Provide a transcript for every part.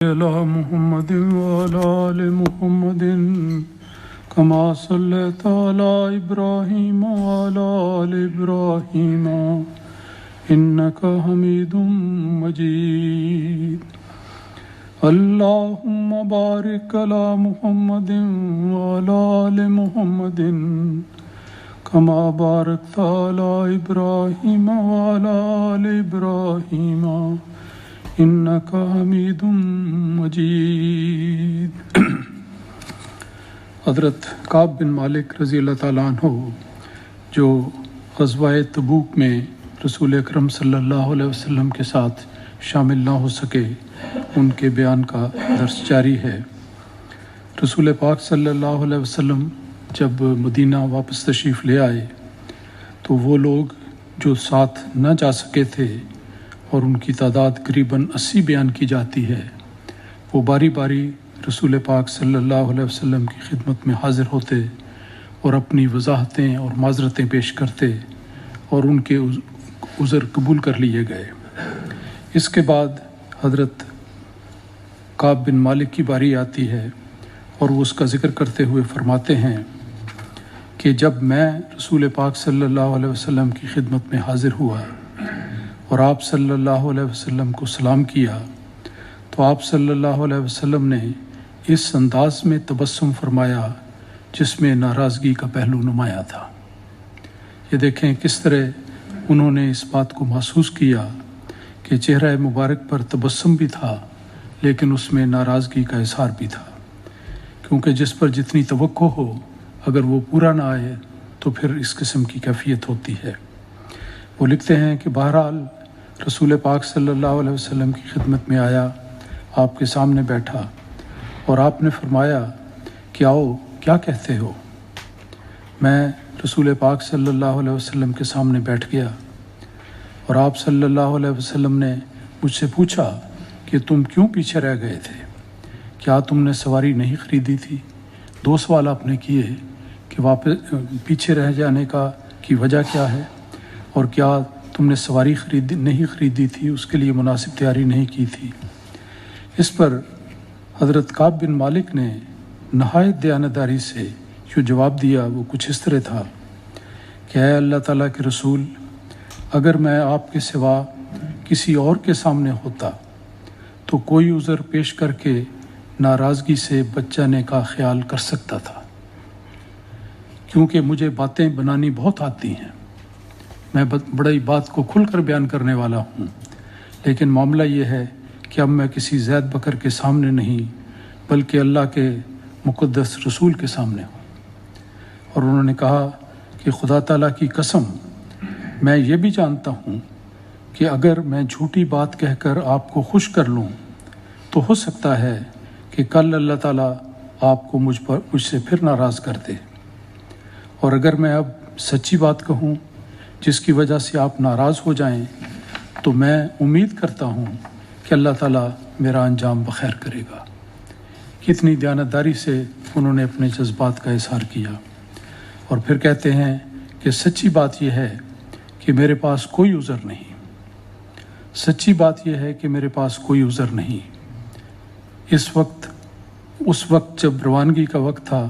على محمد وعلى آل محمد كما صليت على إبراهيم وعلى آل إبراهيم إنك حميد مجيد اللهم بارك على محمد وعلى آل محمد كما باركت على إبراهيم وعلى آل إبراهيم انک حمید مجید۔ حضرت کعب بن مالک رضی اللہ تعالیٰ عنہ جو غزوہ تبوک میں رسول اکرم صلی اللہ علیہ وسلم کے ساتھ شامل نہ ہو سکے، ان کے بیان کا درس جاری ہے۔ رسول پاک صلی اللہ علیہ وسلم جب مدینہ واپس تشریف لے آئے تو وہ لوگ جو ساتھ نہ جا سکے تھے اور ان کی تعداد قریباً 80 بیان کی جاتی ہے، وہ باری باری رسول پاک صلی اللہ علیہ وسلم کی خدمت میں حاضر ہوتے اور اپنی وضاحتیں اور معذرتیں پیش کرتے اور ان کے عذر قبول کر لیے گئے۔ اس کے بعد حضرت کعب بن مالک کی باری آتی ہے اور وہ اس کا ذکر کرتے ہوئے فرماتے ہیں کہ جب میں رسول پاک صلی اللہ علیہ وسلم کی خدمت میں حاضر ہوا اور آپ صلی اللہ علیہ وسلم کو سلام کیا تو آپ صلی اللہ علیہ وسلم نے اس انداز میں تبسم فرمایا جس میں ناراضگی کا پہلو نمایاں تھا۔ یہ دیکھیں کس طرح انہوں نے اس بات کو محسوس کیا کہ چہرہ مبارک پر تبسم بھی تھا لیکن اس میں ناراضگی کا اظہار بھی تھا، کیونکہ جس پر جتنی توقع ہو اگر وہ پورا نہ آئے تو پھر اس قسم کی کیفیت ہوتی ہے۔ وہ لکھتے ہیں کہ بہرحال رسول پاک صلی اللہ علیہ وسلم کی خدمت میں آیا، آپ کے سامنے بیٹھا اور آپ نے فرمایا کہ آؤ کیا کہتے ہو۔ میں رسول پاک صلی اللہ علیہ وسلم کے سامنے بیٹھ گیا اور آپ صلی اللہ علیہ وسلم نے مجھ سے پوچھا کہ تم کیوں پیچھے رہ گئے تھے؟ کیا تم نے سواری نہیں خریدی تھی؟ 2 سوال آپ نے کیے کہ واپس پیچھے رہ جانے کی وجہ کیا ہے، اور کیا تم نے سواری نہیں خریدی تھی، اس کے لیے مناسب تیاری نہیں کی تھی۔ اس پر حضرت کعب بن مالک نے نہایت دیانتداری سے جو جواب دیا وہ کچھ اس طرح تھا کہ اے اللہ تعالیٰ کے رسول، اگر میں آپ کے سوا کسی اور کے سامنے ہوتا تو کوئی عذر پیش کر کے ناراضگی سے بچ جانے کا خیال کر سکتا تھا، کیونکہ مجھے باتیں بنانی بہت آتی ہیں، میں بڑی بات کو کھل کر بیان کرنے والا ہوں، لیکن معاملہ یہ ہے کہ اب میں کسی زید بکر کے سامنے نہیں بلکہ اللہ کے مقدس رسول کے سامنے ہوں۔ اور انہوں نے کہا کہ خدا تعالیٰ کی قسم، میں یہ بھی جانتا ہوں کہ اگر میں جھوٹی بات کہہ کر آپ کو خوش کر لوں تو ہو سکتا ہے کہ کل اللہ تعالیٰ آپ کو مجھ سے پھر ناراض کر دے، اور اگر میں اب سچی بات کہوں جس کی وجہ سے آپ ناراض ہو جائیں تو میں امید کرتا ہوں کہ اللہ تعالیٰ میرا انجام بخیر کرے گا۔ کتنی دیانتداری سے انہوں نے اپنے جذبات کا اظہار کیا، اور پھر کہتے ہیں کہ سچی بات یہ ہے کہ میرے پاس کوئی عذر نہیں، سچی بات یہ ہے کہ میرے پاس کوئی عذر نہیں۔ اس وقت جب روانگی کا وقت تھا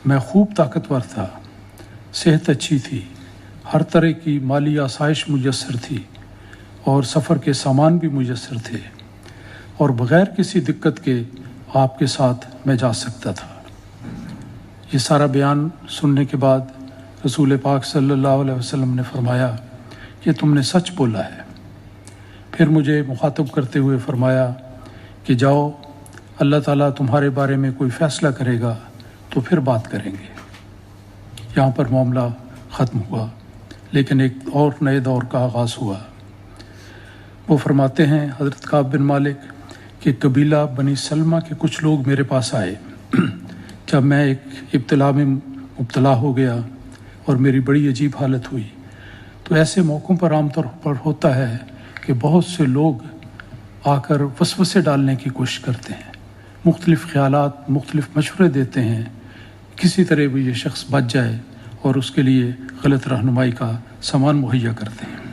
میں خوب طاقتور تھا، صحت اچھی تھی، ہر طرح کی مالی آسائش میسر تھی اور سفر کے سامان بھی میسر تھے، اور بغیر کسی دقت کے آپ کے ساتھ میں جا سکتا تھا۔ یہ سارا بیان سننے کے بعد رسول پاک صلی اللہ علیہ وسلم نے فرمایا کہ تم نے سچ بولا ہے۔ پھر مجھے مخاطب کرتے ہوئے فرمایا کہ جاؤ، اللہ تعالیٰ تمہارے بارے میں کوئی فیصلہ کرے گا تو پھر بات کریں گے۔ یہاں پر معاملہ ختم ہوا، لیکن ایک اور نئے دور کا آغاز ہوا۔ وہ فرماتے ہیں حضرت کعب بن مالک کہ قبیلہ بنی سلمہ کے کچھ لوگ میرے پاس آئے جب میں ایک ابتلا میں مبتلا ہو گیا اور میری بڑی عجیب حالت ہوئی۔ تو ایسے موقعوں پر عام طور پر ہوتا ہے کہ بہت سے لوگ آ کر وسوسے ڈالنے کی کوشش کرتے ہیں، مختلف خیالات، مختلف مشورے دیتے ہیں، کسی طرح بھی یہ شخص بچ جائے اور اس کے لیے غلط رہنمائی کا سامان مہیا کرتے ہیں۔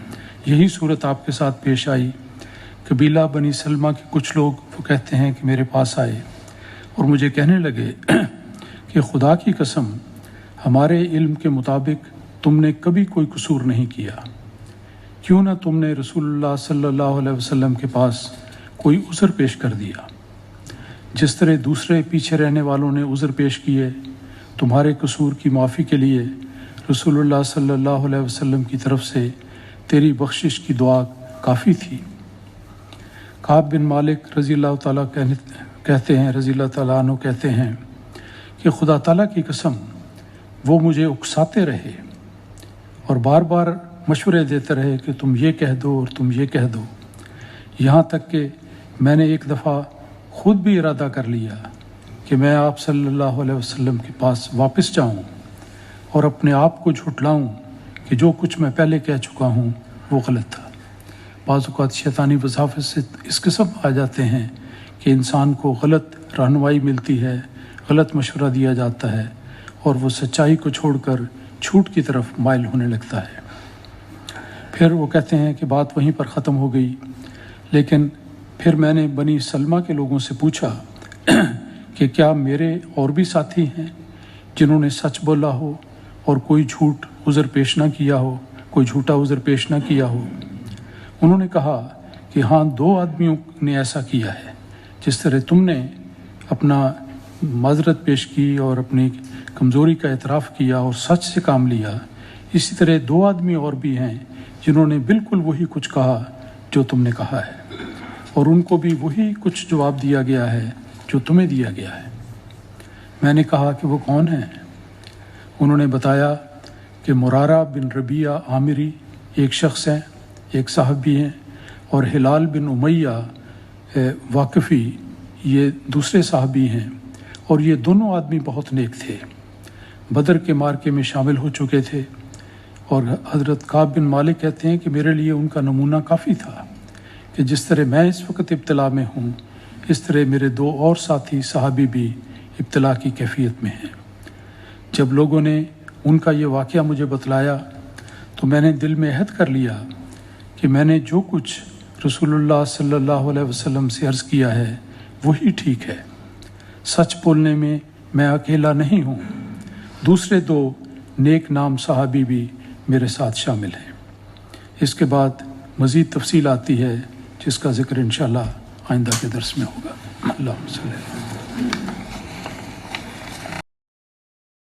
یہی صورت آپ کے ساتھ پیش آئی قبیلہ بنی سلمہ کے کچھ لوگ وہ کہتے ہیں کہ میرے پاس آئے اور مجھے کہنے لگے کہ خدا کی قسم ہمارے علم کے مطابق تم نے کبھی کوئی قصور نہیں کیا، کیوں نہ تم نے رسول اللہ صلی اللہ علیہ وسلم کے پاس کوئی عذر پیش کر دیا، جس طرح دوسرے پیچھے رہنے والوں نے عذر پیش کیے۔ تمہارے قصور کی معافی کے لیے رسول اللہ صلی اللہ علیہ وسلم کی طرف سے تیری بخشش کی دعا کافی تھی۔ کعب بن مالک رضی اللہ تعالیٰ کہتے ہیں رضی اللہ تعالیٰ عنہ کہتے ہیں کہ خدا تعالیٰ کی قسم وہ مجھے اکساتے رہے اور بار بار مشورے دیتے رہے کہ تم یہ کہہ دو اور تم یہ کہہ دو، یہاں تک کہ میں نے ایک دفعہ خود بھی ارادہ کر لیا کہ میں آپ صلی اللہ علیہ وسلم کے پاس واپس جاؤں اور اپنے آپ کو جھٹلاؤں کہ جو کچھ میں پہلے کہہ چکا ہوں وہ غلط تھا۔ بعض اوقات شیطانی وساوس سے اس قسم آ جاتے ہیں کہ انسان کو غلط رہنمائی ملتی ہے، غلط مشورہ دیا جاتا ہے اور وہ سچائی کو چھوڑ کر جھوٹ کی طرف مائل ہونے لگتا ہے۔ پھر وہ کہتے ہیں کہ بات وہیں پر ختم ہو گئی، لیکن پھر میں نے بنی سلمہ کے لوگوں سے پوچھا کہ کیا میرے اور بھی ساتھی ہیں جنہوں نے سچ بولا ہو اور کوئی جھوٹ عذر پیش نہ کیا ہو، کوئی جھوٹا عذر پیش نہ کیا ہو؟ انہوں نے کہا کہ ہاں، 2 آدمیوں نے ایسا کیا ہے، جس طرح تم نے اپنا معذرت پیش کی اور اپنی کمزوری کا اعتراف کیا اور سچ سے کام لیا، اسی طرح 2 آدمی اور بھی ہیں جنہوں نے بالکل وہی کچھ کہا جو تم نے کہا ہے، اور ان کو بھی وہی کچھ جواب دیا گیا ہے جو تمہیں دیا گیا ہے۔ میں نے کہا کہ وہ کون ہیں؟ انہوں نے بتایا کہ مرارہ بن ربیعہ عامری ایک شخص ہیں، ایک صحابی ہیں، اور ہلال بن امیہ واقفی یہ دوسرے صحابی ہیں، اور یہ دونوں آدمی بہت نیک تھے، بدر کے مارکے میں شامل ہو چکے تھے۔ اور حضرت کعب بن مالک کہتے ہیں کہ میرے لیے ان کا نمونہ کافی تھا کہ جس طرح میں اس وقت ابتلا میں ہوں، اس طرح میرے 2 اور ساتھی صحابی بھی ابتلا کی کیفیت میں ہیں۔ جب لوگوں نے ان کا یہ واقعہ مجھے بتلایا تو میں نے دل میں عہد کر لیا کہ میں نے جو کچھ رسول اللہ صلی اللہ علیہ وسلم سے عرض کیا ہے وہی ٹھیک ہے، سچ بولنے میں میں اکیلا نہیں ہوں، دوسرے 2 نیک نام صحابی بھی میرے ساتھ شامل ہیں۔ اس کے بعد مزید تفصیل آتی ہے جس کا ذکر انشاءاللہ آئندہ کے درس میں ہوگا۔ اللہم صلی اللہ علیہ وسلم۔